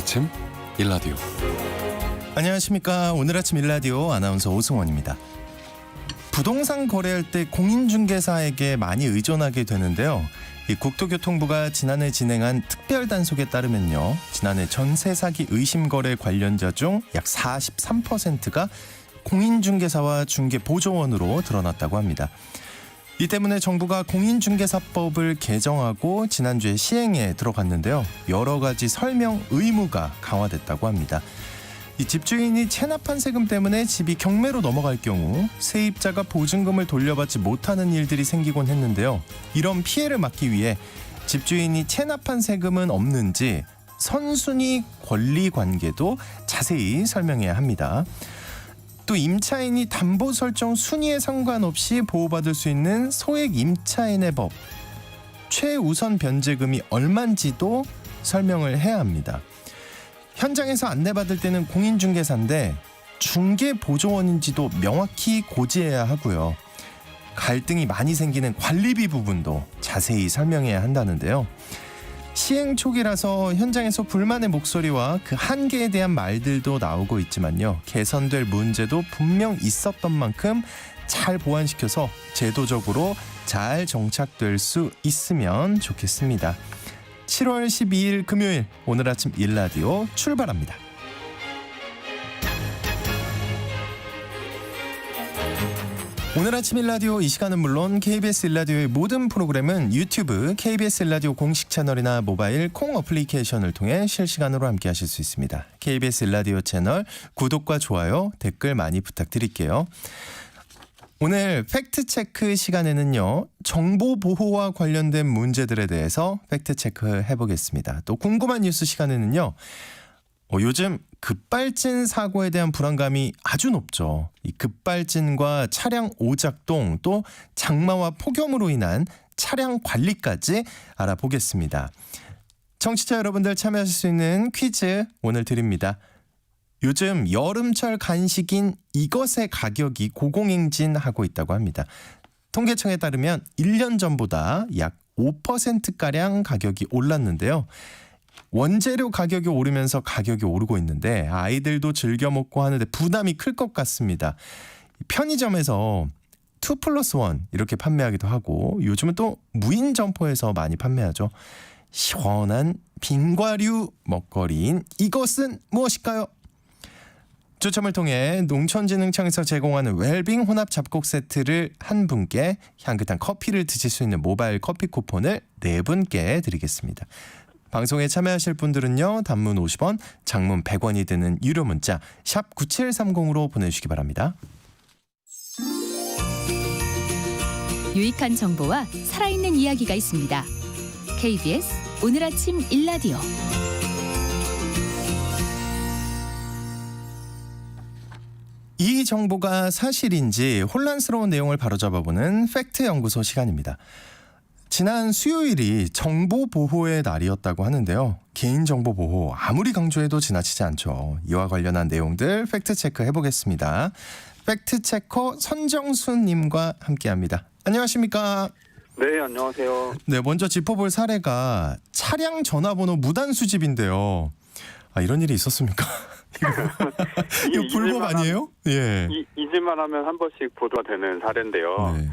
아침 일라디오. 안녕하십니까. 오늘 아침 일라디오 아나운서 오승원입니다. 부동산 거래할 때 공인중개사에게 많이 의존하게 되는데요. 이 국토교통부가 지난해 진행한 특별 단속에 따르면요, 지난해 전세 사기 의심 거래 관련자 중 약 43%가 공인중개사와 중개보조원으로 드러났다고 합니다. 이 때문에 정부가 공인중개사법을 개정하고 지난주에 시행에 들어갔는데요. 여러 가지 설명 의무가 강화됐다고 합니다. 이 집주인이 체납한 세금 때문에 집이 경매로 넘어갈 경우 세입자가 보증금을 돌려받지 못하는 일들이 생기곤 했는데요. 이런 피해를 막기 위해 집주인이 체납한 세금은 없는지 선순위 권리 관계도 자세히 설명해야 합니다. 또 임차인이 담보 설정 순위에 상관없이 보호받을 수 있는 소액 임차인의 법, 최우선 변제금이 얼마인지도 설명을 해야 합니다. 현장에서 안내받을 때는 공인중개사인데 중개보조원인지도 명확히 고지해야 하고요. 갈등이 많이 생기는 관리비 부분도 자세히 설명해야 한다는데요. 시행 초기라서 현장에서 불만의 목소리와 그 한계에 대한 말들도 나오고 있지만요. 개선될 문제도 분명 있었던 만큼 잘 보완시켜서 제도적으로 잘 정착될 수 있으면 좋겠습니다. 7월 12일 금요일, 오늘 아침 일라디오 출발합니다. 오늘 아침 일라디오, 이 시간은 물론 KBS 일라디오의 모든 프로그램은 유튜브 KBS 일라디오 공식 채널이나 모바일 콩 어플리케이션을 통해 실시간으로 함께 하실 수 있습니다. KBS 일라디오 채널 구독과 좋아요, 댓글 많이 부탁드릴게요. 오늘 팩트체크 시간에는요, 정보 보호와 관련된 문제들에 대해서 팩트체크 해보겠습니다. 또 궁금한 뉴스 시간에는요, 요즘 급발진 사고에 대한 불안감이 아주 높죠. 이 급발진과 차량 오작동, 또 장마와 폭염으로 인한 차량 관리까지 알아보겠습니다. 청취자 여러분들 참여하실 수 있는 퀴즈 오늘 드립니다. 요즘 여름철 간식인 이것의 가격이 고공행진하고 있다고 합니다. 통계청에 따르면 1년 전보다 약 5%가량 가격이 올랐는데요. 원재료 가격이 오르면서 가격이 오르고 있는데 아이들도 즐겨 먹고 하는데 부담이 클 것 같습니다. 편의점에서 2+1 이렇게 판매하기도 하고, 요즘은 또 무인 점포에서 많이 판매하죠. 시원한 빙과류 먹거리인 이것은 무엇일까요? 추첨을 통해 농촌진흥청에서 제공하는 웰빙 혼합 잡곡 세트를 한 분께, 향긋한 커피를 드실 수 있는 모바일 커피 쿠폰을 4분께 드리겠습니다. 방송에 참여하실 분들은요, 단문 50원, 장문 100원이 드는 유료 문자 샵 9730으로 보내주시기 바랍니다. 유익한 정보와 살아있는 이야기가 있습니다. KBS 오늘 아침 일라디오. 이 정보가 사실인지 혼란스러운 내용을 바로잡아보는 팩트연구소 시간입니다. 지난 수요일이 정보보호의 날이었다고 하는데요. 개인정보 보호 아무리 강조해도 지나치지 않죠. 이와 관련한 내용들 팩트체크 해보겠습니다. 팩트체커 선정수님과 함께합니다. 안녕하십니까? 네, 안녕하세요. 네, 먼저 짚어볼 사례가 차량 전화번호 무단 수집인데요. 이런 일이 있었습니까? 이거 불법 아니에요? 예. 잊을만 하면 한 번씩 보도가 되는 사례인데요. 네.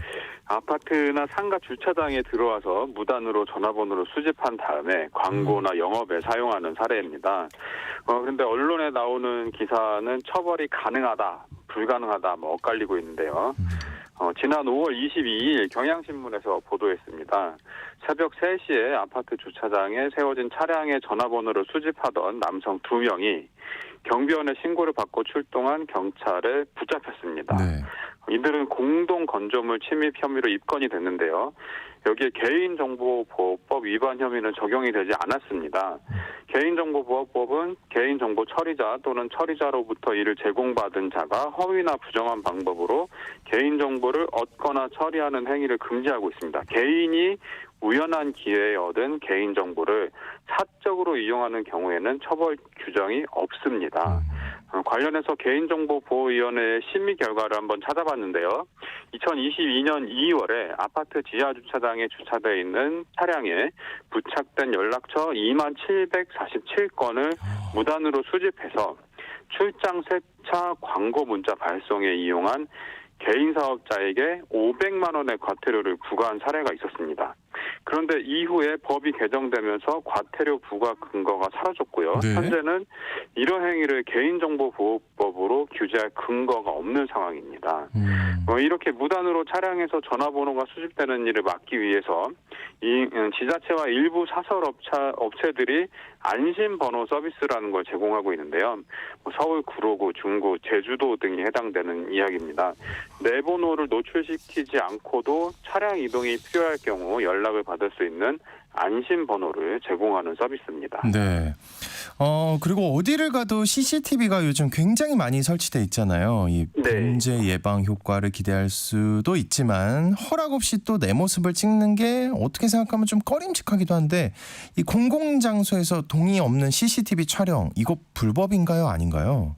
아파트나 상가 주차장에 들어와서 무단으로 전화번호를 수집한 다음에 광고나 영업에 사용하는 사례입니다. 그런데 언론에 나오는 기사는 처벌이 가능하다, 불가능하다 엇갈리고 있는데요. 지난 5월 22일 경향신문에서 보도했습니다. 새벽 3시에 아파트 주차장에 세워진 차량의 전화번호를 수집하던 남성 2명이 경비원의 신고를 받고 출동한 경찰에 붙잡혔습니다. 네. 이들은 공동 건조물 침입 혐의로 입건이 됐는데요. 여기에 개인정보보호법 위반 혐의는 적용이 되지 않았습니다. 개인정보보호법은 개인정보 처리자 또는 처리자로부터 이를 제공받은 자가 허위나 부정한 방법으로 개인정보를 얻거나 처리하는 행위를 금지하고 있습니다. 개인이 우연한 기회에 얻은 개인정보를 사적으로 이용하는 경우에는 처벌 규정이 없습니다. 관련해서 개인정보보호위원회의 심의 결과를 한번 찾아봤는데요. 2022년 2월에 아파트 지하 주차장에 주차되어 있는 차량에 부착된 연락처 2747건을 무단으로 수집해서 출장 세차 광고 문자 발송에 이용한 개인 사업자에게 500만 원의 과태료를 부과한 사례가 있었습니다. 그런데 이후에 법이 개정되면서 과태료 부과 근거가 사라졌고요. 네. 현재는 이런 행위를 개인정보보호법으로 규제할 근거가 없는 상황입니다. 이렇게 무단으로 차량에서 전화번호가 수집되는 일을 막기 위해서 이 지자체와 일부 사설업체들이 안심번호 서비스라는 걸 제공하고 있는데요. 서울, 구로구, 중구, 제주도 등이 해당되는 이야기입니다. 내 번호를 노출시키지 않고도 차량 이동이 필요할 경우 연락을 받을 수 있는 안심번호를 제공하는 서비스입니다. 네. 그리고 어디를 가도 CCTV가 요즘 굉장히 많이 설치돼 있잖아요. 이 범죄 예방 효과를 기대할 수도 있지만 허락 없이 또 내 모습을 찍는 게 어떻게 생각하면 좀 꺼림칙하기도 한데 이 공공장소에서 동의 없는 CCTV 촬영 이거 불법인가요? 아닌가요?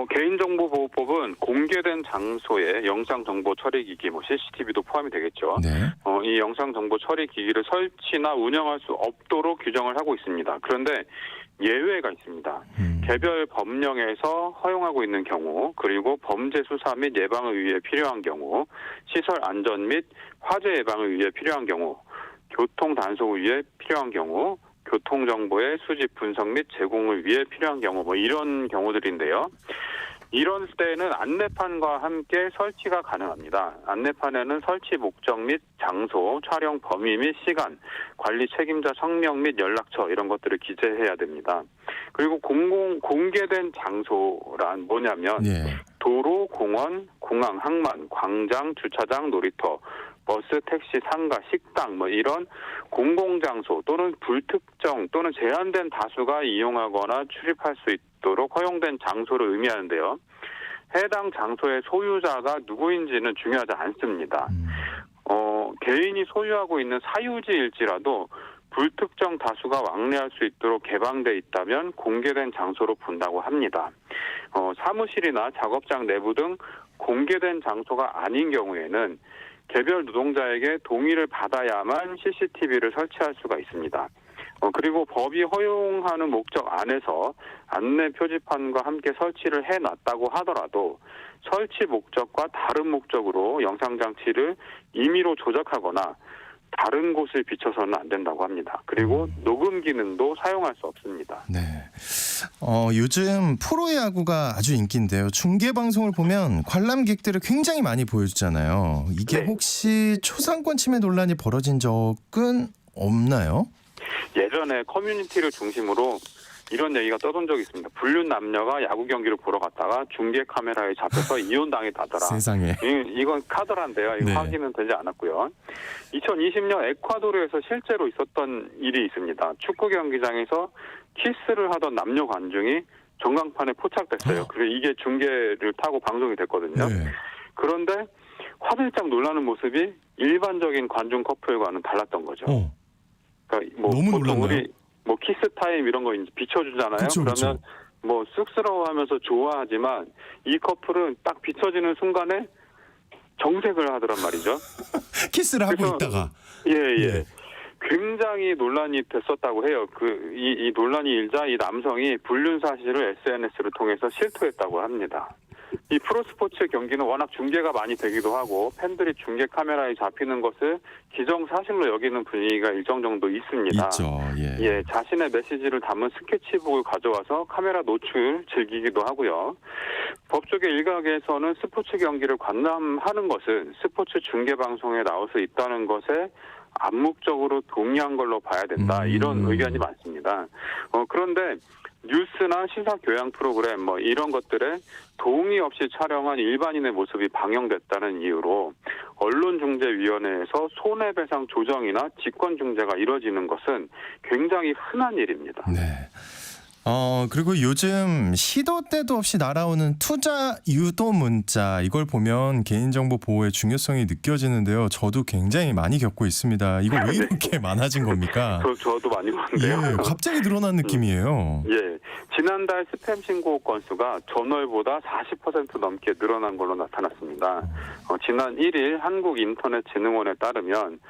개인정보보호법은 공개된 장소에 영상정보 처리기기, CCTV도 포함이 되겠죠. 네. 이 영상정보 처리기기를 설치나 운영할 수 없도록 규정을 하고 있습니다. 그런데 예외가 있습니다. 개별 법령에서 허용하고 있는 경우, 그리고 범죄 수사 및 예방을 위해 필요한 경우, 시설 안전 및 화재 예방을 위해 필요한 경우, 교통 단속을 위해 필요한 경우, 교통정보의 수집 분석 및 제공을 위해 필요한 경우 이런 경우들인데요. 이런 때는 안내판과 함께 설치가 가능합니다. 안내판에는 설치 목적 및 장소, 촬영 범위 및 시간, 관리 책임자 성명 및 연락처 이런 것들을 기재해야 됩니다. 그리고 공개된 장소란 뭐냐면 도로, 공원, 공항, 항만, 광장, 주차장, 놀이터, 버스, 택시, 상가, 식당 이런 공공장소 또는 불특정 또는 제한된 다수가 이용하거나 출입할 수 있도록 허용된 장소를 의미하는데요. 해당 장소의 소유자가 누구인지는 중요하지 않습니다. 개인이 소유하고 있는 사유지일지라도 불특정 다수가 왕래할 수 있도록 개방돼 있다면 공개된 장소로 본다고 합니다. 사무실이나 작업장 내부 등 공개된 장소가 아닌 경우에는 개별 노동자에게 동의를 받아야만 CCTV를 설치할 수가 있습니다. 그리고 법이 허용하는 목적 안에서 안내 표지판과 함께 설치를 해놨다고 하더라도 설치 목적과 다른 목적으로 영상장치를 임의로 조작하거나 다른 곳을 비춰서는 안 된다고 합니다. 그리고 녹음 기능도 사용할 수 없습니다. 네. 요즘 프로야구가 아주 인기인데요. 중계 방송을 보면 관람객들을 굉장히 많이 보여주잖아요. 이게 혹시 초상권 침해 논란이 벌어진 적은 없나요? 예전에 커뮤니티를 중심으로 이런 얘기가 떠돈 적이 있습니다. 불륜 남녀가 야구 경기를 보러 갔다가 중계 카메라에 잡혀서 이혼당했다더라. 세상에. 이건 카더라인데요. 확인은 되지 않았고요. 2020년 에콰도르에서 실제로 있었던 일이 있습니다. 축구 경기장에서 키스를 하던 남녀 관중이 전광판에 포착됐어요. 그래서 이게 중계를 타고 방송이 됐거든요. 그런데 화들짝 놀라는 모습이 일반적인 관중 커플과는 달랐던 거죠. 그러니까 너무 놀랐나요? 우리 키스 타임 이런 거 이제 비춰주잖아요. 그러면 쑥스러워하면서 좋아하지만 이 커플은 딱 비춰지는 순간에 정색을 하더란 말이죠. 키스를 하고 있다가. 굉장히 논란이 됐었다고 해요. 이 논란이 일자 이 남성이 불륜 사실을 SNS를 통해서 실토했다고 합니다. 이 프로스포츠 경기는 워낙 중계가 많이 되기도 하고 팬들이 중계 카메라에 잡히는 것을 기정사실로 여기는 분위기가 일정 정도 있습니다. 있죠. 자신의 메시지를 담은 스케치북을 가져와서 카메라 노출 즐기기도 하고요. 법조계 일각에서는 스포츠 경기를 관람하는 것은 스포츠 중계 방송에 나올 수 있다는 것에 암묵적으로 동의한 걸로 봐야 된다. 이런 의견이 많습니다. 그런데 뉴스나 시사 교양 프로그램 이런 것들에 동의 없이 촬영한 일반인의 모습이 방영됐다는 이유로 언론중재위원회에서 손해배상 조정이나 직권중재가 이루어지는 것은 굉장히 흔한 일입니다. 네. 그리고 요즘 시도 때도 없이 날아오는 투자 유도 문자 이걸 보면 개인정보 보호의 중요성이 느껴지는데요. 저도 굉장히 많이 겪고 있습니다. 이거 왜 이렇게 많아진 겁니까? 저도 많이 봤는데요. 갑자기 늘어난 느낌이에요. 지난달 스팸 신고 건수가 전월보다 40% 넘게 늘어난 걸로 나타났습니다. 지난 1일 한국인터넷진흥원에 따르면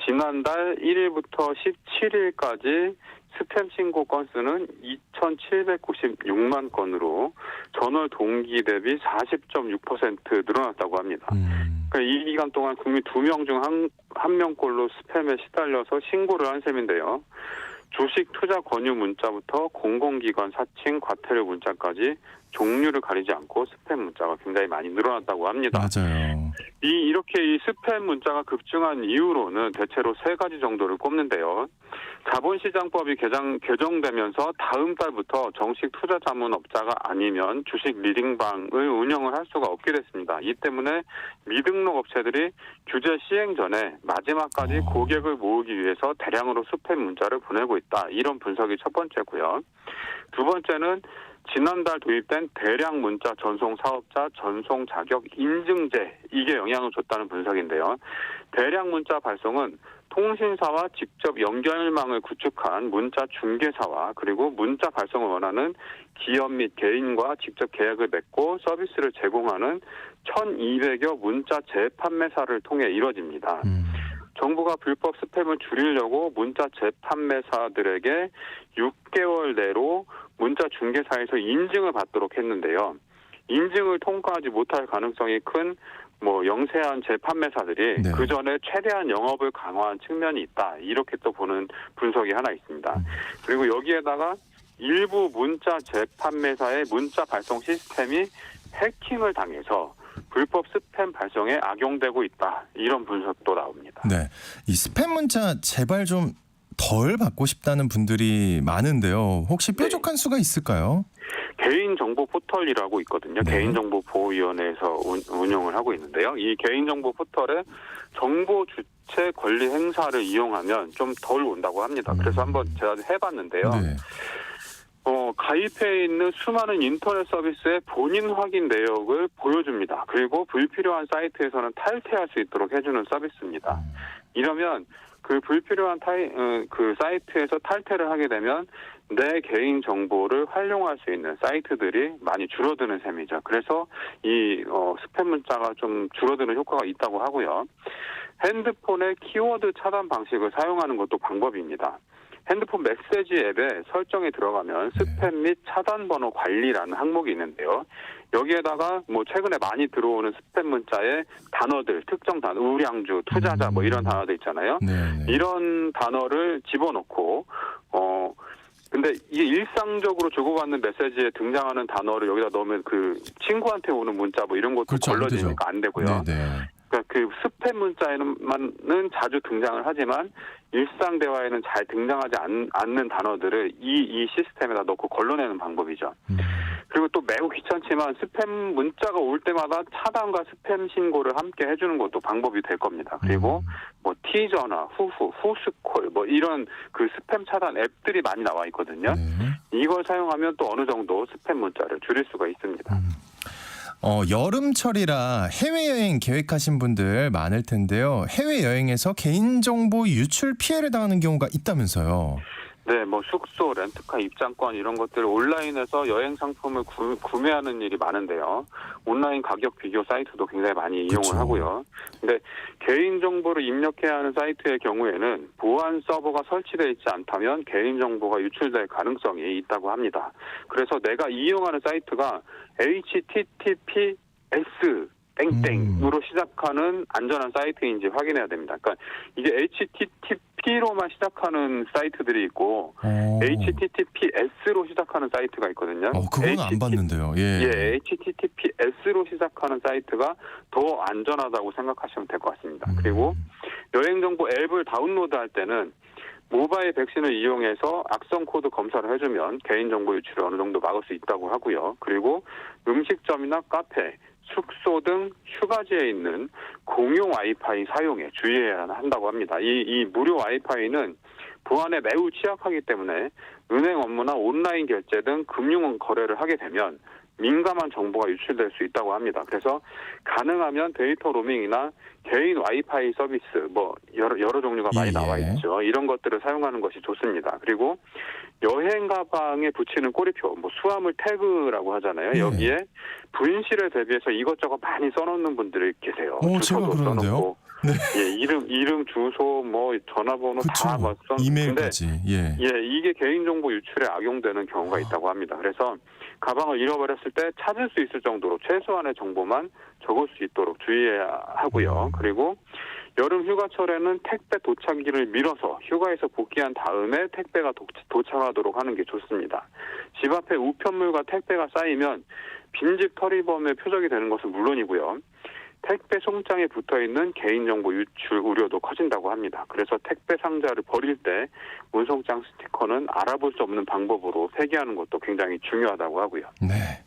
지난달 1일부터 17일까지 스팸 신고 건수는 2,796만 건으로 전월 동기 대비 40.6% 늘어났다고 합니다. 그러니까 이 기간 동안 국민 2명 중 한 명꼴로 스팸에 시달려서 신고를 한 셈인데요. 주식 투자 권유 문자부터 공공기관 사칭 과태료 문자까지 종류를 가리지 않고 스팸 문자가 굉장히 많이 늘어났다고 합니다. 맞아요. 이렇게 이 스팸 문자가 급증한 이유로는 대체로 3가지 정도를 꼽는데요. 자본시장법이 개정되면서 다음 달부터 정식 투자자문업자가 아니면 주식 리딩방을 운영을 할 수가 없게 됐습니다. 이 때문에 미등록 업체들이 규제 시행 전에 마지막까지 고객을 모으기 위해서 대량으로 스팸 문자를 보내고 있다. 이런 분석이 첫 번째고요. 두 번째는 지난달 도입된 대량 문자 전송 사업자 전송 자격 인증제, 이게 영향을 줬다는 분석인데요. 대량 문자 발송은 통신사와 직접 연결망을 구축한 문자 중개사와 그리고 문자 발송을 원하는 기업 및 개인과 직접 계약을 맺고 서비스를 제공하는 1,200여 문자 재판매사를 통해 이뤄집니다. 정부가 불법 스팸을 줄이려고 문자 재판매사들에게 6개월 내로 문자 중개사에서 인증을 받도록 했는데요. 인증을 통과하지 못할 가능성이 큰 영세한 재판매사들이 네. 그 전에 최대한 영업을 강화한 측면이 있다. 이렇게 또 보는 분석이 하나 있습니다. 그리고 여기에다가 일부 문자 재판매사의 문자 발송 시스템이 해킹을 당해서 불법 스팸 발송에 악용되고 있다. 이런 분석도 나옵니다. 네, 이 스팸 문자 제발 좀 덜 받고 싶다는 분들이 많은데요. 혹시 뾰족한 수가 있을까요? 개인정보 포털이라고 있거든요. 네. 개인정보보호위원회에서 운영을 하고 있는데요. 이 개인정보 포털에 정보 주체 권리 행사를 이용하면 좀 덜 온다고 합니다. 그래서 한번 제가 해봤는데요. 네. 가입해 있는 수많은 인터넷 서비스의 본인 확인 내역을 보여줍니다. 그리고 불필요한 사이트에서는 탈퇴할 수 있도록 해주는 서비스입니다. 이러면 그 불필요한 그 사이트에서 탈퇴를 하게 되면 내 개인 정보를 활용할 수 있는 사이트들이 많이 줄어드는 셈이죠. 그래서 이 스팸 문자가 좀 줄어드는 효과가 있다고 하고요. 핸드폰의 키워드 차단 방식을 사용하는 것도 방법입니다. 핸드폰 메시지 앱에 설정에 들어가면 스팸 및 차단 번호 관리라는 항목이 있는데요. 여기에다가 최근에 많이 들어오는 스팸 문자의 단어들, 특정 단어, 우량주, 투자자 이런 단어들 있잖아요. 네. 이런 단어를 집어넣고 근데 이게 일상적으로 주고받는 메시지에 등장하는 단어를 여기다 넣으면 그 친구한테 오는 문자 이런 것도 그렇죠, 걸러지니까 안 되고요. 네. 그러니까 그 스팸 문자에는 자주 등장을 하지만 일상 대화에는 잘 등장하지 않는 단어들을 이 시스템에다 넣고 걸러내는 방법이죠. 그리고 또 매우 귀찮지만 스팸 문자가 올 때마다 차단과 스팸 신고를 함께 해주는 것도 방법이 될 겁니다. 그리고 티전화, 후스콜 이런 그 스팸 차단 앱들이 많이 나와 있거든요. 네. 이걸 사용하면 또 어느 정도 스팸 문자를 줄일 수가 있습니다. 여름철이라 해외여행 계획하신 분들 많을 텐데요. 해외여행에서 개인정보 유출 피해를 당하는 경우가 있다면서요. 네, 숙소, 렌트카, 입장권 이런 것들을 온라인에서 여행 상품을 구매하는 일이 많은데요. 온라인 가격 비교 사이트도 굉장히 많이 그렇죠. 이용을 하고요. 근데 개인정보를 입력해야 하는 사이트의 경우에는 보안 서버가 설치되어 있지 않다면 개인정보가 유출될 가능성이 있다고 합니다. 그래서 내가 이용하는 사이트가 HTTPS 땡땡으로 시작하는 안전한 사이트인지 확인해야 됩니다. 그러니까 이게 HTTP로만 시작하는 사이트들이 있고 HTTPS로 시작하는 사이트가 있거든요. 그건 안 봤는데요. 예. HTTPS로 시작하는 사이트가 더 안전하다고 생각하시면 될 것 같습니다. 그리고 여행정보 앱을 다운로드할 때는 모바일 백신을 이용해서 악성 코드 검사를 해주면 개인정보 유출을 어느 정도 막을 수 있다고 하고요. 그리고 음식점이나 카페, 숙소 등 휴가지에 있는 공용 와이파이 사용에 주의해야 한다고 합니다. 이 무료 와이파이는 보안에 매우 취약하기 때문에 은행 업무나 온라인 결제 등 금융 거래를 하게 되면 민감한 정보가 유출될 수 있다고 합니다. 그래서 가능하면 데이터 로밍이나 개인 와이파이 서비스 여러 종류가 많이 나와 있죠. 이런 것들을 사용하는 것이 좋습니다. 그리고 여행 가방에 붙이는 꼬리표, 수화물 태그라고 하잖아요. 여기에 분실에 대비해서 이것저것 많이 써놓는 분들이 계세요. 제가 그러는데요. 예, 이름, 주소, 뭐 전화번호 다 그쵸. 맞선. 이메일까지. 예. 예, 이게 개인정보 유출에 악용되는 경우가 있다고 합니다. 그래서 가방을 잃어버렸을 때 찾을 수 있을 정도로 최소한의 정보만 적을 수 있도록 주의해야 하고요. 그리고 여름 휴가철에는 택배 도착일을 미뤄서 휴가에서 복귀한 다음에 택배가 도착하도록 하는 게 좋습니다. 집 앞에 우편물과 택배가 쌓이면 빈집 털이범의 표적이 되는 것은 물론이고요. 택배 송장에 붙어있는 개인정보 유출 우려도 커진다고 합니다. 그래서 택배 상자를 버릴 때 운송장 스티커는 알아볼 수 없는 방법으로 폐기하는 것도 굉장히 중요하다고 하고요. 네.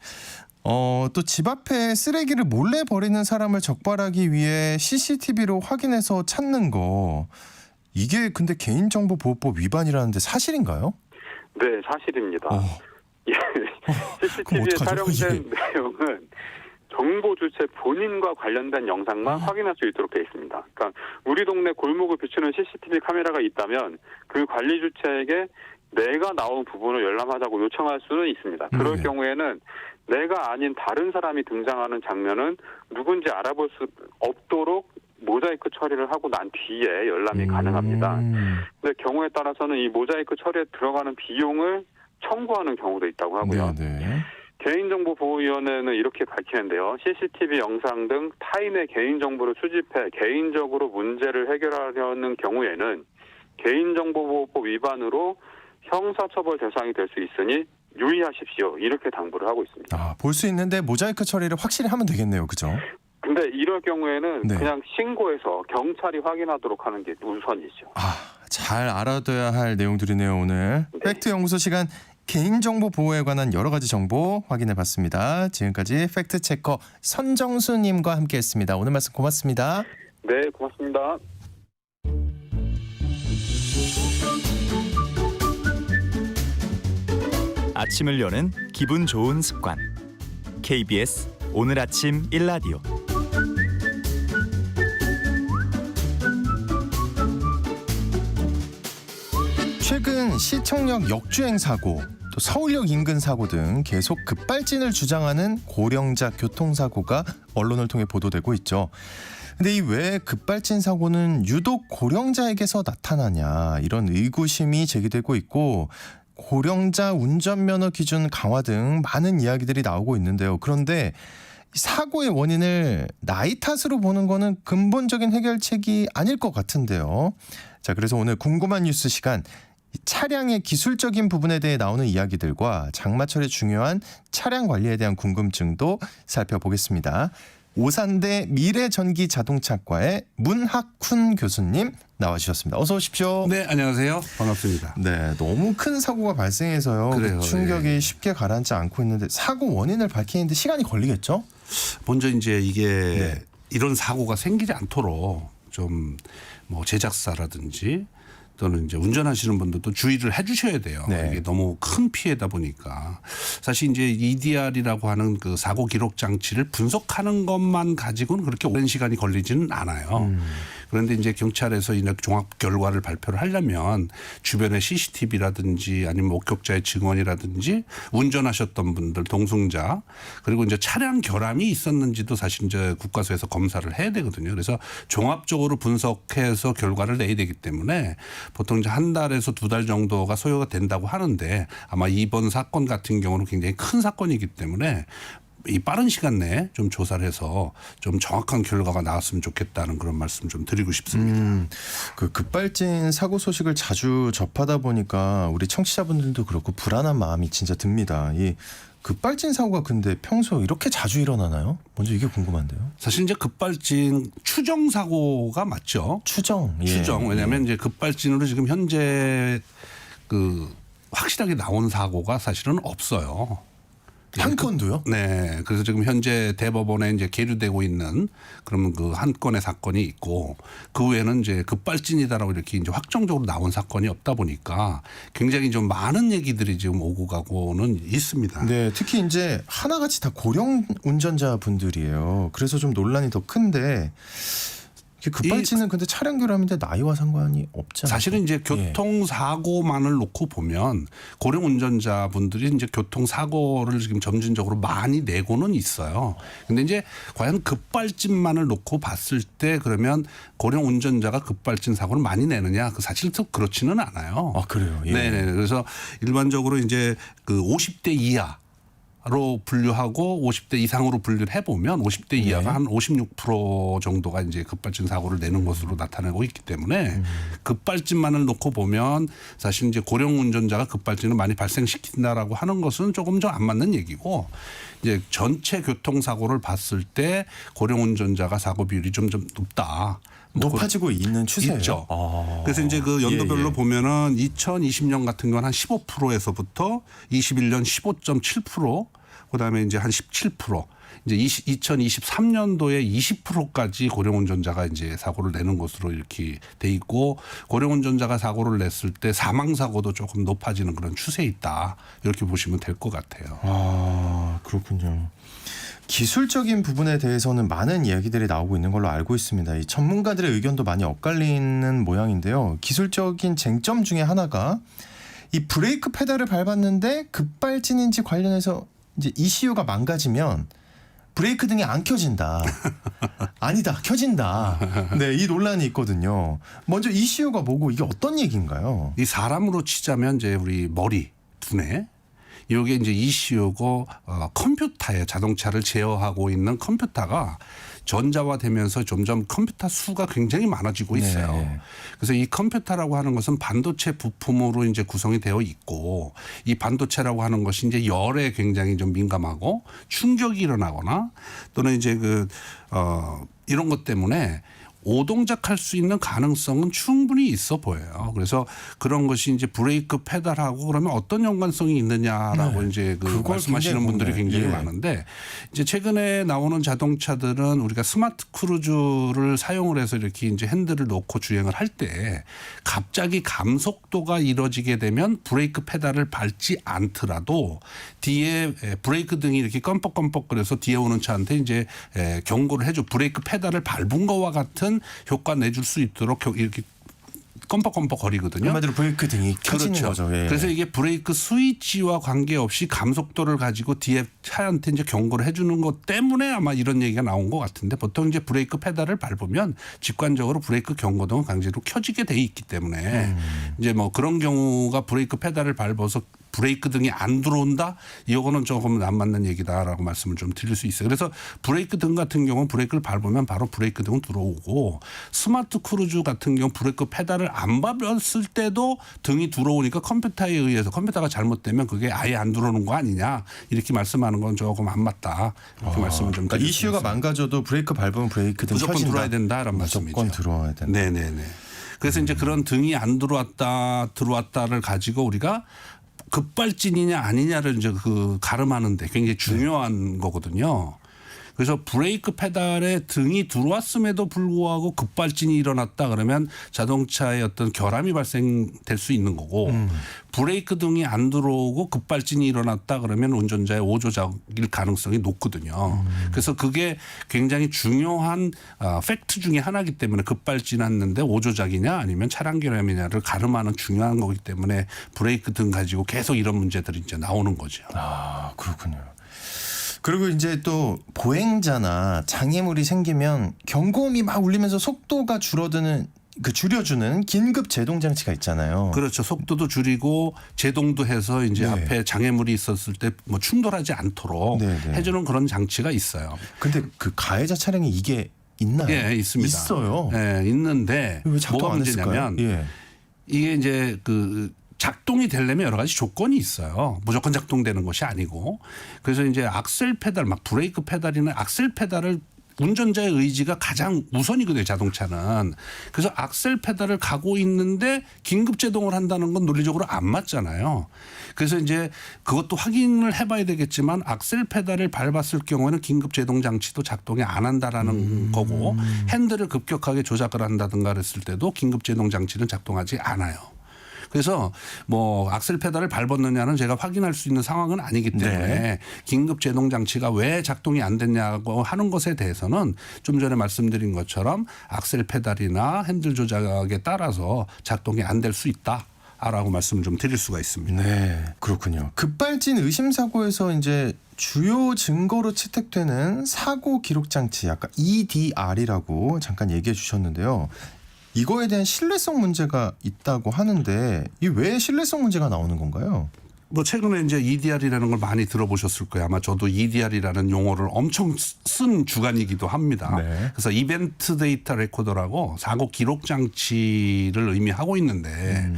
또 집 앞에 쓰레기를 몰래 버리는 사람을 적발하기 위해 CCTV로 확인해서 찾는 거, 이게 근데 개인정보보호법 위반이라는데 사실인가요? 네, 사실입니다. 예. 그럼 CCTV에 어떡하죠, 촬영된 내용은 정보 주체 본인과 관련된 영상만 확인할 수 있도록 되어 있습니다. 그러니까 우리 동네 골목을 비추는 CCTV 카메라가 있다면 그 관리 주체에게 내가 나온 부분을 열람하자고 요청할 수는 있습니다. 그럴 경우에는 내가 아닌 다른 사람이 등장하는 장면은 누군지 알아볼 수 없도록 모자이크 처리를 하고 난 뒤에 열람이 가능합니다. 근데 경우에 따라서는 이 모자이크 처리에 들어가는 비용을 청구하는 경우도 있다고 하고요. 네네. 개인정보보호위원회는 이렇게 밝히는데요. CCTV 영상 등 타인의 개인정보를 수집해 개인적으로 문제를 해결하려는 경우에는 개인정보보호법 위반으로 형사처벌 대상이 될 수 있으니 유의하십시오. 이렇게 당부를 하고 있습니다. 볼 수 있는데 모자이크 처리를 확실히 하면 되겠네요. 그죠? 근데 이럴 경우에는 네. 그냥 신고해서 경찰이 확인하도록 하는 게 우선이죠. 잘 알아둬야 할 내용들이네요. 오늘 팩트 연구소 시간, 개인정보 보호에 관한 여러 가지 정보 확인해봤습니다. 지금까지 팩트체커 선정수님과 함께했습니다. 오늘 말씀 고맙습니다. 네, 고맙습니다. 아침을 여는 기분 좋은 습관. KBS 오늘 아침 1라디오. 최근 시청역 역주행 사고, 또 서울역 인근 사고 등 계속 급발진을 주장하는 고령자 교통사고가 언론을 통해 보도되고 있죠. 근데 이 왜 급발진 사고는 유독 고령자에게서 나타나냐, 이런 의구심이 제기되고 있고, 고령자 운전면허 기준 강화 등 많은 이야기들이 나오고 있는데요. 그런데 사고의 원인을 나이 탓으로 보는 거는 근본적인 해결책이 아닐 것 같은데요. 자, 그래서 오늘 궁금한 뉴스 시간, 차량의 기술적인 부분에 대해 나오는 이야기들과 장마철에 중요한 차량 관리에 대한 궁금증도 살펴보겠습니다. 오산대 미래전기자동차과의 문학훈 교수님 나와주셨습니다. 어서 오십시오. 네, 안녕하세요. 반갑습니다. 네, 너무 큰 사고가 발생해서요. 그래요, 그 충격이 예. 쉽게 가라앉지 않고 있는데, 사고 원인을 밝히는데 시간이 걸리겠죠? 먼저 이제 이게 네. 이런 사고가 생기지 않도록 좀 뭐 제작사라든지 또는 이제 운전하시는 분들도 주의를 해 주셔야 돼요. 네. 이게 너무 큰 피해다 보니까. 사실 이제 EDR이라고 하는 그 사고 기록 장치를 분석하는 것만 가지고는 그렇게 오랜 시간이 걸리지는 않아요. 그런데 이제 경찰에서 이 종합 결과를 발표를 하려면 주변에 CCTV라든지 아니면 목격자의 증언이라든지 운전하셨던 분들, 동승자, 그리고 이제 차량 결함이 있었는지도 사실 이제 국과수에서 검사를 해야 되거든요. 그래서 종합적으로 분석해서 결과를 내야 되기 때문에 보통 이제 한 달에서 두 달 정도가 소요가 된다고 하는데, 아마 이번 사건 같은 경우는 굉장히 큰 사건이기 때문에 이 빠른 시간 내에 좀 조사를 해서 좀 정확한 결과가 나왔으면 좋겠다는 그런 말씀 좀 드리고 싶습니다. 그 급발진 사고 소식을 자주 접하다 보니까 우리 청취자분들도 그렇고 불안한 마음이 진짜 듭니다. 이 급발진 사고가 근데 평소 이렇게 자주 일어나나요? 먼저 이게 궁금한데요. 사실 이제 급발진 추정 사고가 맞죠. 추정. 예. 추정. 왜냐하면 이제 급발진으로 지금 현재 그 확실하게 나온 사고가 사실은 없어요. 한 건도요? 네. 그래서 지금 현재 대법원에 이제 계류되고 있는 그러면 그 한 건의 사건이 있고, 그 외에는 이제 급발진이다라고 이렇게 이제 확정적으로 나온 사건이 없다 보니까 굉장히 좀 많은 얘기들이 지금 오고 가고는 있습니다. 네, 특히 이제 하나같이 다 고령 운전자 분들이에요. 그래서 좀 논란이 더 큰데, 이게 급발진은 근데 차량 결함인데 나이와 상관이 없잖아요. 사실은 이제 교통사고만을 놓고 보면 고령 운전자분들이 이제 교통사고를 지금 점진적으로 많이 내고는 있어요. 근데 이제 과연 급발진만을 놓고 봤을 때 그러면 고령 운전자가 급발진 사고를 많이 내느냐? 사실 그렇지는 않아요. 아, 그래요? 예. 네네. 그래서 일반적으로 이제 그 50대 이하 로 분류하고 50대 이상으로 분류를 해보면 50대 이하가 한 56% 정도가 이제 급발진 사고를 내는 것으로 나타나고 있기 때문에 급발진만을 놓고 보면 사실 이제 고령 운전자가 급발진을 많이 발생시킨다라고 하는 것은 조금 좀 안 맞는 얘기고 이제 전체 교통사고를 봤을 때 고령 운전자가 사고 비율이 좀 높다. 높아지고 있는 추세예요. 있죠. 아. 그래서 이제 그 연도별로 예. 보면은 2020년 같은 경우는 한 15%에서부터 21년 15.7%, 그다음에 이제 한 17%, 이제 2023년도에 20%까지 고령 운전자가 이제 사고를 내는 것으로 이렇게 돼 있고 고령 운전자가 사고를 냈을 때 사망 사고도 조금 높아지는 그런 추세에 있다. 이렇게 보시면 될 것 같아요. 아, 그렇군요. 기술적인 부분에 대해서는 많은 이야기들이 나오고 있는 걸로 알고 있습니다. 이 전문가들의 의견도 많이 엇갈리는 모양인데요. 기술적인 쟁점 중에 하나가 이 브레이크 페달을 밟았는데 급발진인지 관련해서 이제 ECU가 망가지면 브레이크 등이 안 켜진다. 아니다, 켜진다. 네, 이 논란이 있거든요. 먼저 ECU가 뭐고 이게 어떤 얘기인가요? 이 사람으로 치자면 이제 우리 머리, 두뇌. 이게 이제 ECU고 컴퓨터에 자동차를 제어하고 있는 컴퓨터가 전자화되면서 점점 컴퓨터 수가 굉장히 많아지고 있어요. 네. 그래서 이 컴퓨터라고 하는 것은 반도체 부품으로 이제 구성이 되어 있고 이 반도체라고 하는 것이 이제 열에 굉장히 좀 민감하고 충격이 일어나거나 또는 이제 이런 것 때문에 오동작할 수 있는 가능성은 충분히 있어 보여요. 그래서 그런 것이 이제 브레이크 페달하고 그러면 어떤 연관성이 있느냐라고 이제 그걸 말씀하시는 굉장히 분들이 궁금해요. 굉장히 예. 많은데 이제 최근에 나오는 자동차들은 우리가 스마트 크루즈를 사용을 해서 이렇게 이제 핸들을 놓고 주행을 할 때 갑자기 감속도가 이뤄지게 되면 브레이크 페달을 밟지 않더라도 뒤에 브레이크 등이 이렇게 껌뻑껌뻑거려서 뒤에 오는 차한테 이제 경고를 해줘. 브레이크 페달을 밟은 거와 같은 효과 내줄 수 있도록 이렇게 껌뻑껌뻑 거리거든요. 한마디로 브레이크 등이 켜지는 그렇죠. 거죠. 예. 그래서 이게 브레이크 스위치와 관계없이 감속도를 가지고 뒤에 차한테 이제 경고를 해주는 것 때문에 아마 이런 얘기가 나온 것 같은데 보통 이제 브레이크 페달을 밟으면 직관적으로 브레이크 경고등은 강제로 켜지게 돼 있기 때문에 이제 뭐 그런 경우가 브레이크 페달을 밟아서 브레이크 등이 안 들어온다? 이거는 조금 안 맞는 얘기다라고 말씀을 좀 드릴 수 있어요. 그래서 브레이크 등 같은 경우는 브레이크를 밟으면 바로 브레이크 등은 들어오고 스마트 크루즈 같은 경우 브레이크 페달을 안 밟았을 때도 등이 들어오니까 컴퓨터에 의해서 컴퓨터가 잘못되면 그게 아예 안 들어오는 거 아니냐 이렇게 말씀하는 건 조금 안 맞다. 이렇게 말씀을 좀 그러니까 드릴 수 ECU가 있어요. 망가져도 브레이크 밟으면 브레이크 등 무조건 켜진다. 들어와야 된다라는 말씀이죠. 무조건 들어와야 된다. 네네네. 그래서 이제 그런 등이 안 들어왔다를 가지고 우리가 급발진이냐 아니냐를 이제 가름하는데 굉장히 중요한 거거든요. 그래서 브레이크 페달에 등이 들어왔음에도 불구하고 급발진이 일어났다 그러면 자동차에 어떤 결함이 발생될 수 있는 거고 브레이크 등이 안 들어오고 급발진이 일어났다 그러면 운전자의 오조작일 가능성이 높거든요. 그래서 그게 굉장히 중요한 팩트 중에 하나이기 때문에 급발진했는데 오조작이냐 아니면 차량 결함이냐를 가름하는 중요한 거기 때문에 브레이크 등 가지고 계속 이런 문제들이 이제 나오는 거죠. 아, 그렇군요. 그리고 이제 또 보행자나 장애물이 생기면 경고음이 막 울리면서 속도가 줄어드는 줄여주는 긴급 제동 장치가 있잖아요. 그렇죠. 속도도 줄이고 제동도 해서 이제 네. 앞에 장애물이 있었을 때 뭐 충돌하지 않도록 네, 네. 해주는 그런 장치가 있어요. 근데 그 가해자 차량에 이게 있나요? 예, 있습니다. 있어요. 예, 있는데 왜 작동 뭐가 안 했을까요? 문제냐면 예. 이게 이제 작동이 되려면 여러 가지 조건이 있어요. 무조건 작동되는 것이 아니고. 그래서 이제 악셀 페달, 막 브레이크 페달이나 악셀 페달을 운전자의 의지가 가장 우선이거든요, 자동차는. 그래서 악셀 페달을 가고 있는데 긴급 제동을 한다는 건 논리적으로 안 맞잖아요. 그래서 이제 그것도 확인을 해봐야 되겠지만 악셀 페달을 밟았을 경우에는 긴급 제동 장치도 작동이 안 한다라는 거고 핸들을 급격하게 조작을 한다든가 그랬을 때도 긴급 제동 장치는 작동하지 않아요. 그래서 뭐 악셀 페달을 밟았느냐는 제가 확인할 수 있는 상황은 아니기 때문에 네. 긴급 제동 장치가 왜 작동이 안 됐냐고 하는 것에 대해서는 좀 전에 말씀드린 것처럼 악셀 페달이나 핸들 조작에 따라서 작동이 안 될 수 있다라고 말씀을 좀 드릴 수가 있습니다. 네, 그렇군요. 급발진 의심 사고에서 이제 주요 증거로 채택되는 사고 기록 장치, 아까 EDR이라고 잠깐 얘기해 주셨는데요. 이거에 대한 신뢰성 문제가 있다고 하는데 이 왜 신뢰성 문제가 나오는 건가요? 뭐 최근에 이제 EDR이라는 걸 많이 들어보셨을 거예요. 아마 저도 EDR이라는 용어를 엄청 쓴 주간이기도 합니다. 네. 그래서 이벤트 데이터 레코더라고 사고 기록 장치를 의미하고 있는데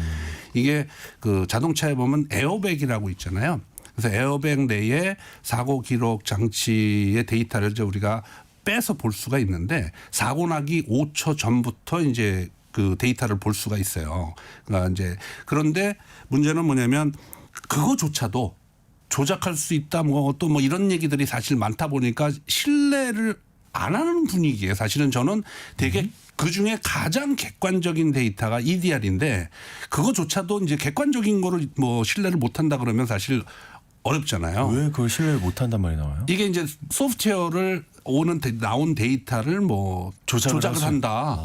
이게 그 자동차에 보면 에어백이라고 있잖아요. 그래서 에어백 내에 사고 기록 장치의 데이터를 이제 우리가 빼서 볼 수가 있는데 사고 나기 5초 전부터 이제 그 데이터를 볼 수가 있어요. 그러니까 이제 그런데 문제는 뭐냐면 그거조차도 조작할 수 있다 뭐 또 뭐 이런 얘기들이 사실 많다 보니까 신뢰를 안 하는 분위기에 사실은 저는 되게 그 중에 가장 객관적인 데이터가 EDR인데 그거조차도 이제 객관적인 거를 뭐 신뢰를 못 한다 그러면 사실 어렵잖아요. 왜 그걸 신뢰를 못 한단 말이 나와요? 이게 이제 소프트웨어를 나온 데이터를 뭐 조작을 한다.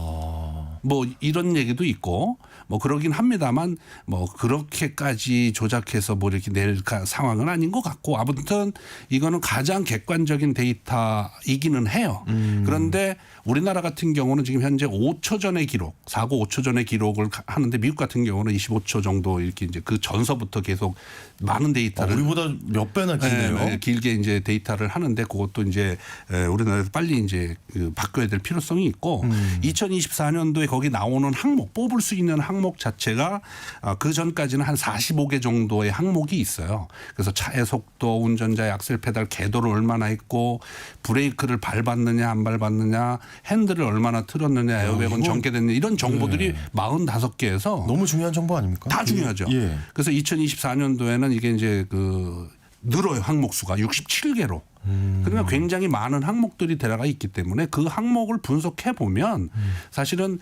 뭐 이런 얘기도 있고 뭐 그러긴 합니다만 뭐 그렇게까지 조작해서 뭐 이렇게 낼 상황은 아닌 것 같고 아무튼 이거는 가장 객관적인 데이터이기는 해요. 그런데 우리나라 같은 경우는 지금 현재 5초 전의 기록, 사고 5초 전의 기록을 하는데 미국 같은 경우는 25초 정도 이렇게 이제 그 전서부터 계속 많은 데이터를 우리보다 몇 배나 기네요. 네, 길게 이제 데이터를 하는데 그것도 이제 우리나라에서 빨리 이제 그 바뀌어야 될 필요성이 있고 2024년도에 거기 나오는 항목 뽑을 수 있는 항목 자체가 그 전까지는 한 45개 정도의 항목이 있어요. 그래서 차의 속도, 운전자의 악셀 페달 궤도를 얼마나 했고 브레이크를 밟았느냐 안 밟았느냐 핸들을 얼마나 틀었느냐 에어백은 전개됐느냐 이런 정보들이 45개에서 너무 중요한 정보 아닙니까? 다 중요하죠. 예. 그래서 2024년도에는 이게 이제 그 늘어요. 항목 수가 67개로. 그러니까 굉장히 많은 항목들이 들어가 있기 때문에 그 항목을 분석해 보면 사실은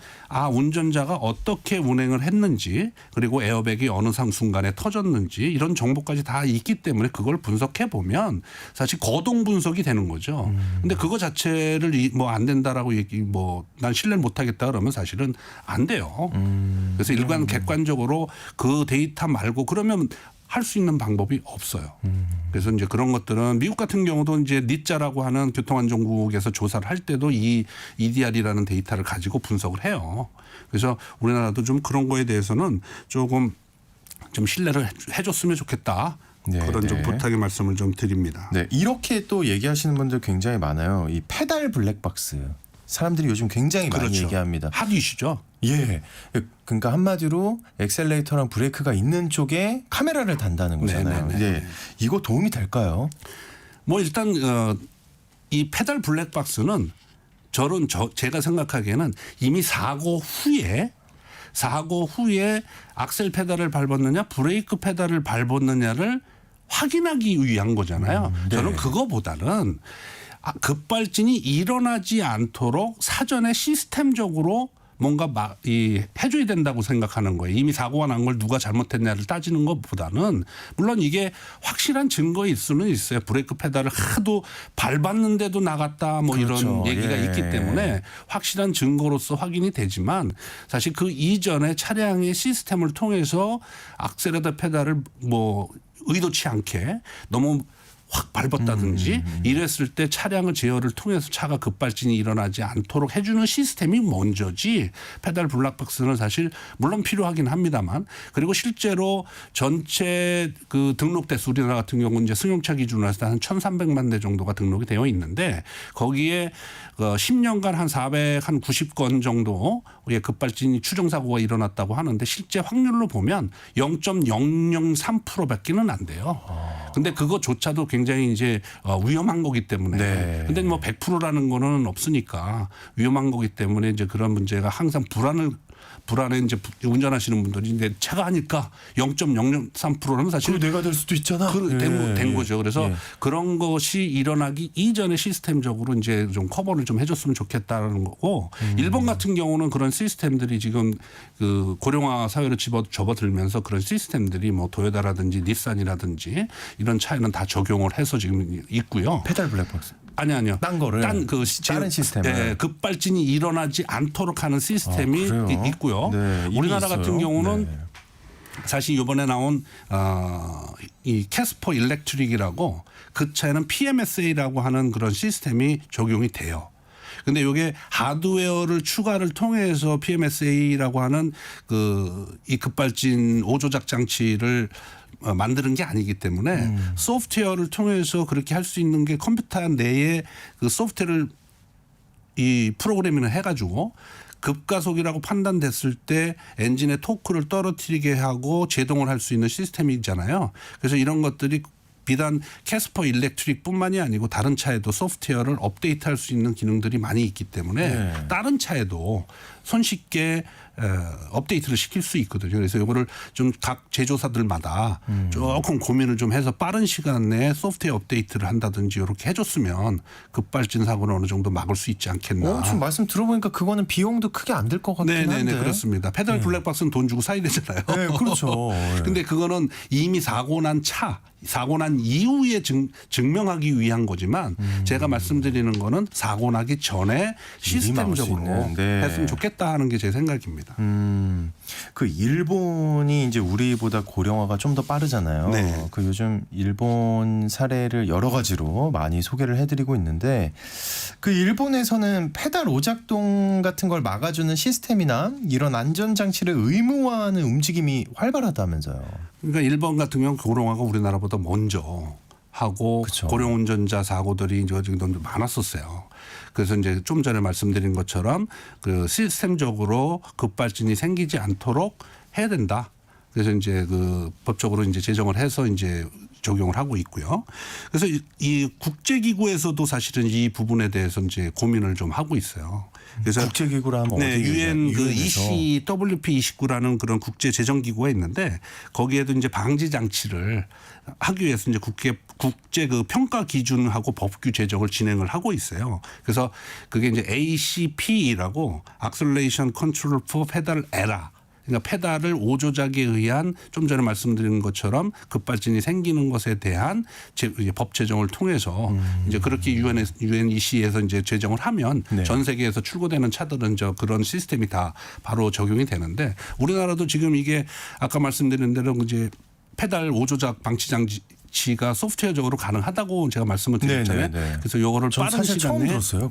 운전자가 어떻게 운행을 했는지 그리고 에어백이 어느 순간에 터졌는지 이런 정보까지 다 있기 때문에 그걸 분석해 보면 사실 거동 분석이 되는 거죠. 근데 그거 자체를 뭐 안 된다라고 난 신뢰를 못 하겠다 그러면 사실은 안 돼요. 그래서 일반 객관적으로 그 데이터 말고 그러면 할 수 있는 방법이 없어요. 그래서 이제 그런 것들은 미국 같은 경우도 이제 니자라고 하는 교통안전국에서 조사를 할 때도 이 EDR이라는 데이터를 가지고 분석을 해요. 그래서 우리나라도 좀 그런 거에 대해서는 조금 좀 신뢰를 해줬으면 좋겠다. 네, 그런 좀 네. 부탁의 말씀을 좀 드립니다. 네, 이렇게 또 얘기하시는 분들 굉장히 많아요. 이 페달 블랙박스. 사람들이 요즘 굉장히 많이 그렇죠. 얘기합니다. 핫 이슈죠. 예. 그러니까 한마디로 엑셀레이터랑 브레이크가 있는 쪽에 카메라를 단다는 거잖아요. 네네네. 예. 이거 도움이 될까요? 뭐 일단 이 페달 블랙박스는 제가 생각하기에는 이미 사고 후에 악셀 페달을 밟았느냐 브레이크 페달을 밟았느냐를 확인하기 위한 거잖아요. 네. 저는 그거보다는 급발진이 일어나지 않도록 사전에 시스템적으로 뭔가 해줘야 된다고 생각하는 거예요. 이미 사고가 난 걸 누가 잘못했냐를 따지는 것보다는 물론 이게 확실한 증거일 수는 있어요. 브레이크 페달을 하도 밟았는데도 나갔다 뭐 그렇죠. 이런 얘기가 예. 있기 때문에 확실한 증거로서 확인이 되지만 사실 그 이전에 차량의 시스템을 통해서 악셀레터 페달을 뭐 의도치 않게 너무 확 밟았다든지 이랬을 때 차량의 제어를 통해서 차가 급발진이 일어나지 않도록 해주는 시스템이 먼저지 페달 블랙박스는 사실 물론 필요하긴 합니다만 그리고 실제로 전체 그 등록 대수 우리나라 같은 경우는 이제 승용차 기준으로 해서 한 1,300만 대 정도가 등록이 되어 있는데 거기에 10년간 한 490건 정도의 급발진이 추정사고가 일어났다고 하는데 실제 확률로 보면 0.003%밖에는 안 돼요. 근데 그거조차도 굉장히 이제 위험한 거기 때문에. 네. 근데 뭐 100%라는 거는 없으니까 위험한 거기 때문에 이제 그런 문제가 항상 불안을 불안해 이제 운전하시는 분들이 내 차가 아닐까 0.003%라면 사실 내가 될 수도 있잖아. 된 거죠. 그래서 그런 것이 일어나기 이전에 시스템적으로 이제 좀 커버를 좀 해줬으면 좋겠다는 거고 일본 같은 경우는 그런 시스템들이 지금 그 고령화 사회로 접어들면서 그런 시스템들이 뭐 도요타라든지 닛산이라든지 이런 차에는 다 적용을 해서 지금 있고요. 페달 블랙박스. 아니요. 딴 거를 다른 시스템을 예, 급발진이 일어나지 않도록 하는 시스템이 있고요. 네, 이미 우리나라 있어요. 같은 경우는 네. 사실 이번에 나온 이 캐스퍼 일렉트릭이라고 그 차에는 PMSA라고 하는 그런 시스템이 적용이 돼요. 근데 이게 하드웨어를 추가를 통해서 PMSA라고 하는 이 급발진 오조작 장치를 만드는 게 아니기 때문에 소프트웨어를 통해서 그렇게 할 수 있는 게 컴퓨터 내에 그 소프트웨어를 이 프로그래밍을 해가지고 급가속이라고 판단됐을 때 엔진의 토크를 떨어뜨리게 하고 제동을 할 수 있는 시스템이잖아요. 그래서 이런 것들이 비단 캐스퍼 일렉트릭뿐만이 아니고 다른 차에도 소프트웨어를 업데이트할 수 있는 기능들이 많이 있기 때문에 다른 차에도 손쉽게 업데이트를 시킬 수 있거든요. 그래서 이거를 좀 각 제조사들마다 조금 고민을 좀 해서 빠른 시간 내에 소프트웨어 업데이트를 한다든지 이렇게 해줬으면 급발진 사고는 어느 정도 막을 수 있지 않겠나. 지금 말씀 들어보니까 그거는 비용도 크게 안 들 것 같긴 한데. 네네네 그렇습니다. 페달 블랙박스는 돈 주고 사야 되잖아요. 네, 그렇죠. 근데 그거는 이미 사고 난 이후에 증명하기 위한 거지만 제가 말씀드리는 거는 사고 나기 전에 시스템적으로 했으면 좋겠다 하는 게 제 생각입니다. 그 일본이 이제 우리보다 고령화가 좀 더 빠르잖아요. 네. 그 요즘 일본 사례를 여러 가지로 많이 소개를 해드리고 있는데 그 일본에서는 페달 오작동 같은 걸 막아주는 시스템이나 이런 안전장치를 의무화하는 움직임이 활발하다면서요. 그러니까 일본 같은 경우는 고령화가 우리나라보다 먼저 하고 그쵸. 고령 운전자 사고들이 이제 지금 많았었어요. 그래서 이제 좀 전에 말씀드린 것처럼 그 시스템적으로 급발진이 생기지 않도록 해야 된다. 그래서 이제 그 법적으로 이제 제정을 해서 이제 적용을 하고 있고요. 그래서 이 국제기구에서도 사실은 이 부분에 대해서 이제 고민을 좀 하고 있어요. 그래서 국제기구라 하면 네, 어디 UN 그 WP29라는 그런 국제 재정 기구가 있는데 거기에도 이제 방지 장치를 하기 위해서 이제 국제 그 평가 기준하고 법규 제정을 진행을 하고 있어요. 그래서 그게 이제 ACP라고 Acceleration Control for Pedal Error. 그러니까 페달을 오조작에 의한 좀 전에 말씀드린 것처럼 급발진이 생기는 것에 대한 법 제정을 통해서 이제 그렇게 UNEC에서 이제 제정을 하면 전 세계에서 출고되는 차들은 그런 시스템이 다 바로 적용이 되는데 우리나라도 지금 이게 아까 말씀드린 대로 이제 페달 오조작 방치 장치가 소프트웨어적으로 가능하다고 제가 말씀을 드렸잖아요. 그래서 요거를 빠른 시간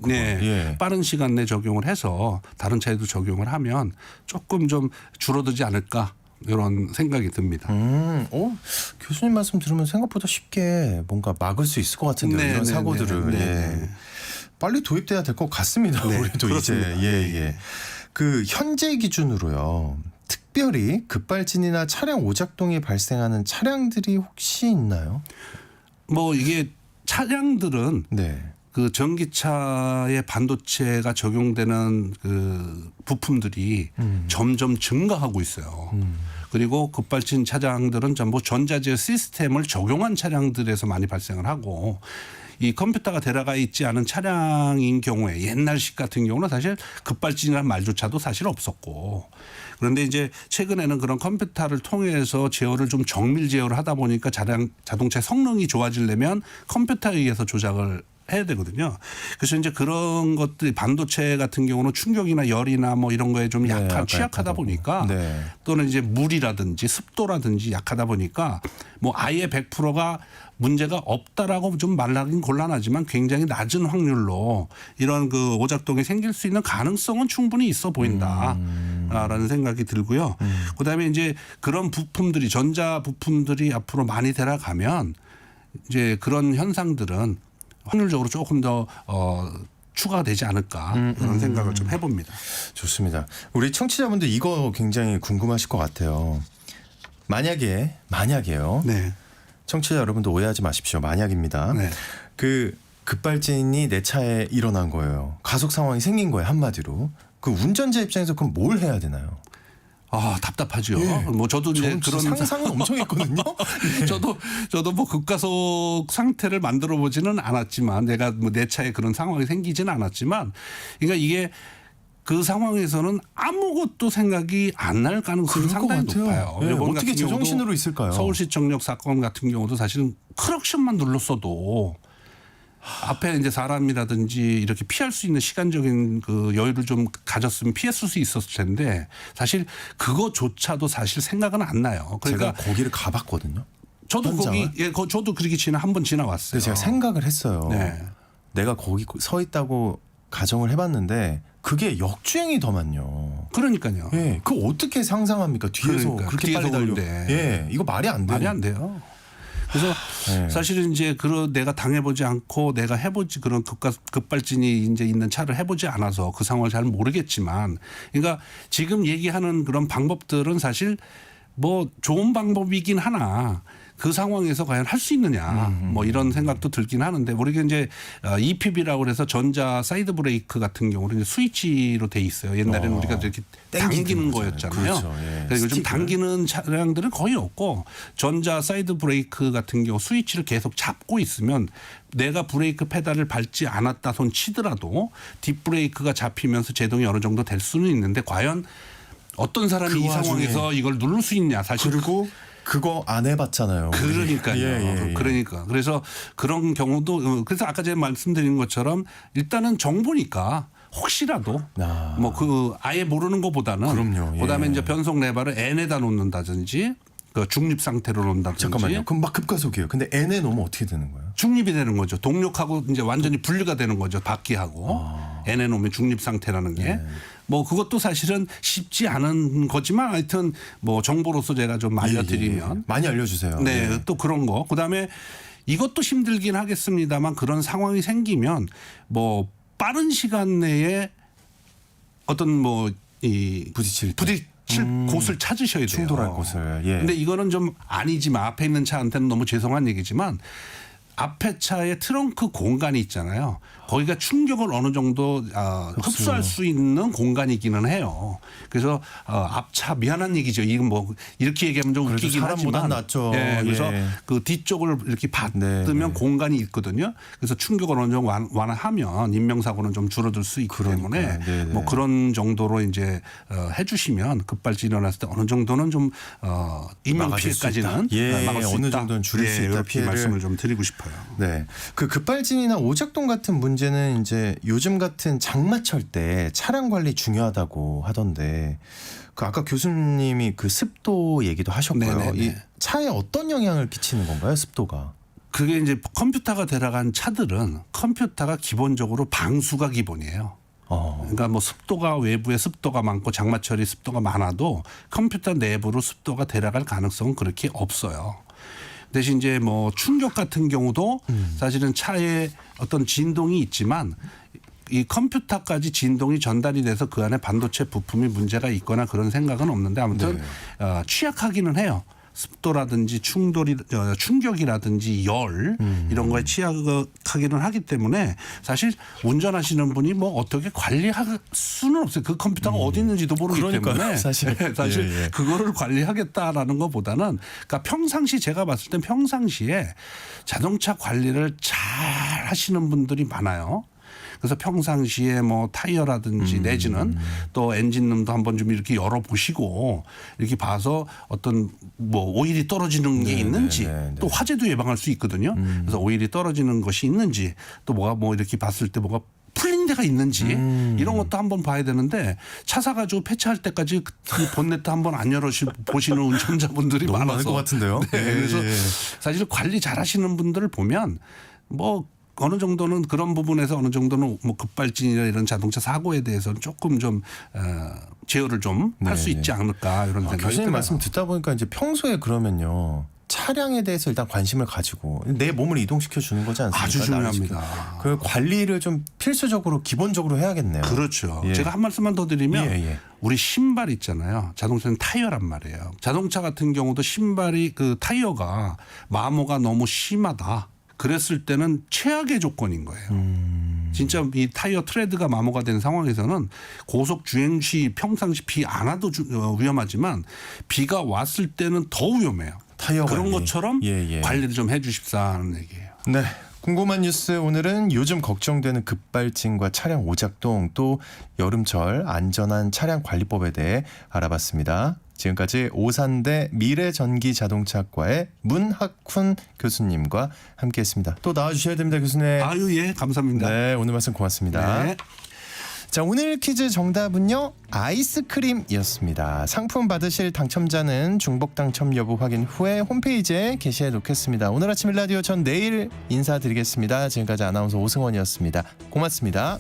내에 빠른 시간 내에 적용을 해서 다른 차에도 적용을 하면 조금 좀 줄어들지 않을까 이런 생각이 듭니다. 교수님 말씀 들으면 생각보다 쉽게 뭔가 막을 수 있을 것 같은데요. 이런 사고들을. 빨리 도입돼야 될 것 같습니다. 우리도 그렇습니다. 이제 그 현재 기준으로요. 특별히 급발진이나 차량 오작동이 발생하는 차량들이 혹시 있나요? 뭐 이게 차량들은 그 전기차의 반도체가 적용되는 그 부품들이 점점 증가하고 있어요. 그리고 급발진 차량들은 전부 전자제어 시스템을 적용한 차량들에서 많이 발생을 하고 이 컴퓨터가 들어가 있지 않은 차량인 경우에 옛날식 같은 경우는 사실 급발진이라는 말조차도 사실 없었고 그런데 이제 최근에는 그런 컴퓨터를 통해서 제어를 좀 정밀 제어를 하다 보니까 자동차의 성능이 좋아지려면 컴퓨터에 의해서 조작을 해야 되거든요. 그래서 이제 그런 것들이 반도체 같은 경우는 충격이나 열이나 뭐 이런 거에 좀 취약하다 보니까 또는 이제 물이라든지 습도라든지 약하다 보니까 뭐 아예 100%가 문제가 없다라고 좀 말하긴 곤란하지만 굉장히 낮은 확률로 이런 그 오작동이 생길 수 있는 가능성은 충분히 있어 보인다라는 생각이 들고요. 그다음에 이제 그런 부품들이 전자 부품들이 앞으로 많이 들어가면 이제 그런 현상들은 확률적으로 조금 더 추가가 되지 않을까 그런 생각을 좀 해봅니다. 좋습니다. 우리 청취자분들 이거 굉장히 궁금하실 것 같아요. 만약에요. 청취자 여러분도 오해하지 마십시오. 만약입니다. 그 급발진이 내 차에 일어난 거예요. 가속 상황이 생긴 거예요. 한마디로. 그 운전자 입장에서 그럼 뭘 해야 되나요? 답답하죠. 예. 뭐 저도 이제 저는 그런 상상은 엄청 했거든요. 저도 뭐 급가속 상태를 만들어 보지는 않았지만 내가 뭐 내 차에 그런 상황이 생기지는 않았지만 그러니까 이게 그 상황에서는 아무것도 생각이 안 날 가능성이 그럴 것 상당히 같아요. 높아요. 예, 이번 어떻게 같은 경우도 제정신으로 있을까요? 서울시청역 사건 같은 경우도 사실은 클럭션만 눌렀어도 앞에 이제 사람이라든지 이렇게 피할 수 있는 시간적인 그 여유를 좀 가졌으면 피했을 수 있었을 텐데 사실 그거조차도 사실 생각은 안 나요. 그러니까 제가 거기를 가봤거든요. 저도 현장을? 저도 그렇게 한번 지나왔어요. 근데 제가 생각을 했어요. 네. 내가 거기 서 있다고 가정을 해봤는데 그게 역주행이 더 많요. 그러니까요. 예, 그 어떻게 상상합니까? 뒤에서 그러니까, 그렇게 뒤에서 빨리 달려. 오는데. 예, 이거 말이 안 돼요. 말이 안 돼요. 그래서 네. 사실은 이제 내가 당해보지 않고 내가 해보지 그런 급발진이 이제 있는 차를 해보지 않아서 그 상황을 잘 모르겠지만 그러니까 지금 얘기하는 그런 방법들은 사실 뭐 좋은 방법이긴 하나 그 상황에서 과연 할 수 있느냐 뭐 이런 생각도 들긴 하는데 우리가 이제 EPB라고 해서 전자 사이드 브레이크 같은 경우는 이제 스위치로 돼 있어요. 옛날에는 우리가 이렇게 당기는 거였잖아요. 그렇죠. 예. 그러니까 요즘 스틱을. 당기는 차량들은 거의 없고 전자 사이드 브레이크 같은 경우 스위치를 계속 잡고 있으면 내가 브레이크 페달을 밟지 않았다 손 치더라도 뒷브레이크가 잡히면서 제동이 어느 정도 될 수는 있는데 과연 어떤 사람이 그 이 와중에 상황에서 이걸 누를 수 있냐 사실 그리고 그거 안 해봤잖아요. 우리. 그러니까요. 예. 그러니까 그래서 그런 경우도 그래서 아까 제가 말씀드린 것처럼 일단은 정보니까 혹시라도 뭐 그 아예 모르는 것보다는 그럼요. 예. 그다음에 이제 변속 레버를 N에다 놓는다든지 그 중립 상태로 놓는다든지 잠깐만요. 그럼 막 급가속이에요. 근데 N에 놓으면 어떻게 되는 거예요? 중립이 되는 거죠. 동력하고 이제 완전히 분리가 되는 거죠. 바퀴하고 N에 놓으면 중립 상태라는 게. 뭐 그것도 사실은 쉽지 않은 거지만 하여튼 뭐 정보로서 제가 좀 알려드리면 예. 많이 알려주세요. 네, 예. 또 그런 거. 그다음에 이것도 힘들긴 하겠습니다만 그런 상황이 생기면 뭐 빠른 시간 내에 어떤 뭐 이 부딪힐 곳을 찾으셔야 돼요. 충돌할 곳을. 예. 근데 이거는 좀 아니지만 앞에 있는 차한테는 너무 죄송한 얘기지만 앞에 차에 트렁크 공간이 있잖아요. 거기가 충격을 어느 정도 흡수할 수 있는 공간이기는 해요. 그래서 앞차 미안한 얘기죠. 이건 뭐 이렇게 얘기하면 좀 그래도 웃기긴 사람보단 하지만 낫죠. 예, 그래서 예. 그 뒤쪽을 이렇게 받으면 네. 공간이 있거든요. 그래서 충격을 어느 정도 완화하면 인명사고는 좀 줄어들 수 있기 때문에 네. 뭐 그런 정도로 이제 해주시면 급발진 일어났을 때 어느 정도는 좀 인명 막아줄 수 피해까지는 있다. 예, 막을 수 어느 있다. 정도는 줄일 수 있다, 이렇게 피해를. 말씀을 좀 드리고 싶어요. 네. 그 급발진이나 오작동 같은 문제는 이제 요즘 같은 장마철 때 차량 관리 중요하다고 하던데 그 아까 교수님이 그 습도 얘기도 하셨고요. 네네네. 이 차에 어떤 영향을 끼치는 건가요, 습도가? 그게 이제 컴퓨터가 들어간 차들은 컴퓨터가 기본적으로 방수가 기본이에요. 그러니까 뭐 습도가 외부에 습도가 많고 장마철이 습도가 많아도 컴퓨터 내부로 습도가 들어갈 가능성은 그렇게 없어요. 대신 이제 뭐 충격 같은 경우도 사실은 차에 어떤 진동이 있지만 이 컴퓨터까지 진동이 전달이 돼서 그 안에 반도체 부품이 문제가 있거나 그런 생각은 없는데 아무튼 취약하기는 해요. 습도라든지 충격이라든지 열 이런 거에 취약하기는 하기 때문에 사실 운전하시는 분이 뭐 어떻게 관리할 수는 없어요. 그 컴퓨터가 어디 있는지도 모르기 그러니까요, 때문에 사실. 예. 그거를 관리하겠다라는 것보다는 그러니까 평상시 제가 봤을 땐 평상시에 자동차 관리를 잘 하시는 분들이 많아요. 그래서 평상시에 뭐 타이어라든지 내지는 또 엔진룸도 한번 좀 이렇게 열어보시고 이렇게 봐서 어떤 뭐 오일이 떨어지는 게 있는지 또 화재도 예방할 수 있거든요. 그래서 오일이 떨어지는 것이 있는지 또 뭐가 뭐 이렇게 봤을 때 뭐가 풀린 데가 있는지 이런 것도 한번 봐야 되는데 차 사가지고 폐차할 때까지 그 본네트 한번 안 보시는 운전자분들이 너무 많아서 많을 것 같은데요. 네, 그래서 사실 관리 잘하시는 분들을 보면 뭐 어느 정도는 그런 부분에서 어느 정도는 뭐 급발진이나 이런 자동차 사고에 대해서는 조금 좀 제어를 좀 할 수 있지 않을까 이런 생각이 교수님 들어요. 말씀 듣다 보니까 이제 평소에 그러면요. 차량에 대해서 일단 관심을 가지고 내 몸을 이동시켜 주는 거지 않습니까? 아주 나를 중요합니다. 그 관리를 좀 필수적으로 기본적으로 해야겠네요. 그렇죠. 예. 제가 한 말씀만 더 드리면 예. 우리 신발 있잖아요. 자동차는 타이어란 말이에요. 자동차 같은 경우도 신발이 그 타이어가 마모가 너무 심하다. 그랬을 때는 최악의 조건인 거예요. 진짜 이 타이어 트레드가 마모가 된 상황에서는 고속 주행 시 평상시 비 안 와도 위험하지만 비가 왔을 때는 더 위험해요. 타이어 그런 관리. 것처럼 예. 관리를 좀 해주십사 하는 얘기예요. 네. 궁금한 뉴스 오늘은 요즘 걱정되는 급발진과 차량 오작동 또 여름철 안전한 차량 관리법에 대해 알아봤습니다. 지금까지 오산대 미래전기자동차과의 문학훈 교수님과 함께했습니다. 또 나와주셔야 됩니다, 교수님. 아유 예 감사합니다. 네, 오늘 말씀 고맙습니다. 네. 자, 오늘 퀴즈 정답은요. 아이스크림이었습니다. 상품 받으실 당첨자는 중복 당첨 여부 확인 후에 홈페이지에 게시해 놓겠습니다. 오늘 아침 일라디오 전 내일 인사드리겠습니다. 지금까지 아나운서 오승원이었습니다. 고맙습니다.